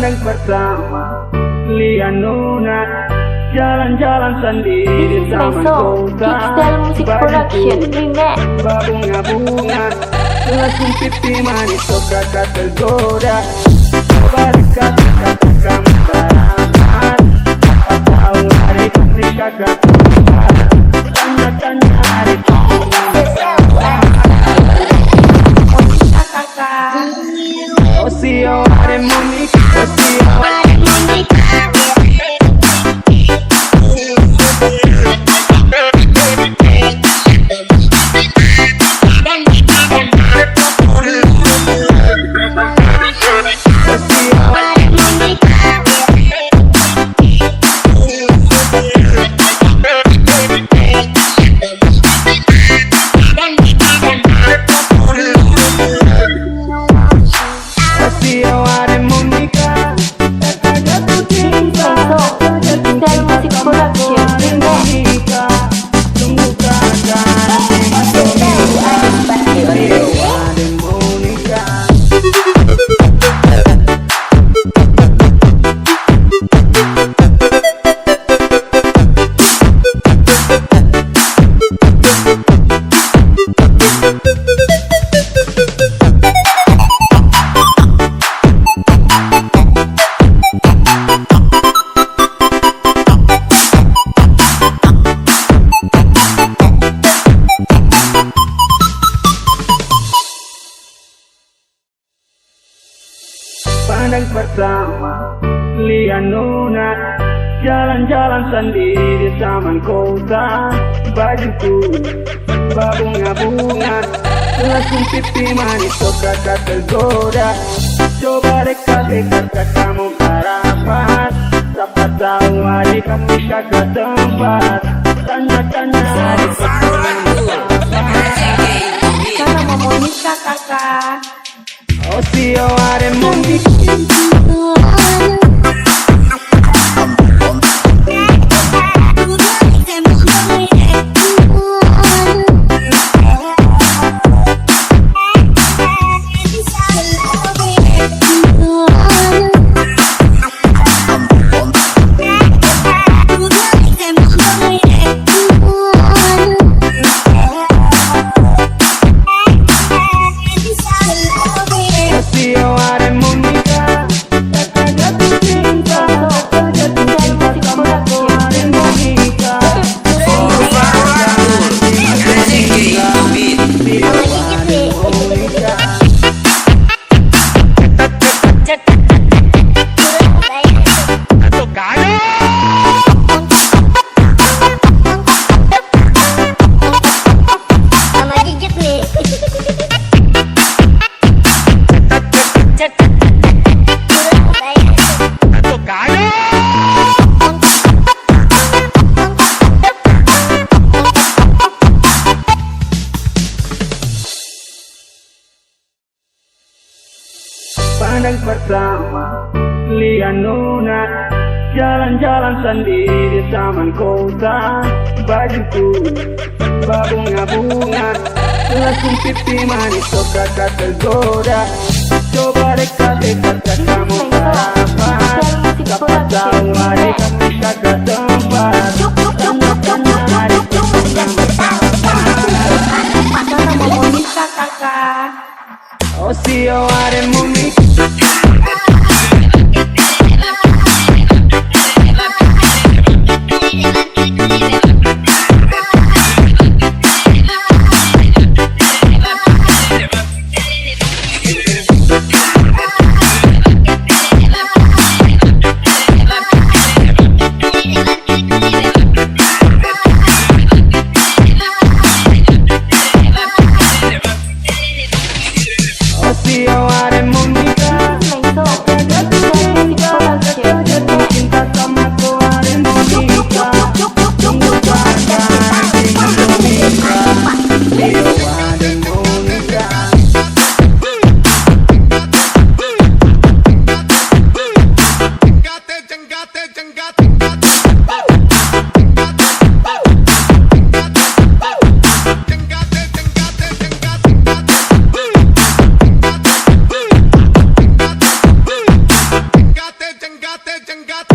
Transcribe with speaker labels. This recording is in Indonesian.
Speaker 1: Pandang pertama lihat nona jalan-jalan sendiri taman kota.
Speaker 2: Musik production remix.
Speaker 1: Bunga-bunga langsung pipi manis suka tergoda. Coba dekat kamu beramat. Apa tahu hari ini kagak tempat. Tanya-tanya hari Osio are Musik, Osio are Musik. Pandang pertama lihat nona jalan-jalan sendiri taman kota. Bajuku bunga-bunga langsung pipi manis suka tergoda. Coba dekat-dekat kamu harapan. Siapa tahu hari kami kagak tempat. Tanya-tanya hari
Speaker 2: Kalau mau nikah kakak.
Speaker 1: Osio are Musik. Pandang pertama lihat nona jalan-jalan sendiri taman kota. Bajuku bunga-bunga langsung pipi manis suka tergoda. Coba dekat-dekat kamu harapan. Siapa tahu hari kami kagak tempat. Tanya-tanya hari
Speaker 2: Kalau mau nikah kakak.
Speaker 1: Osio are Musik. Osio are Musik.
Speaker 3: Hd-Junxdes.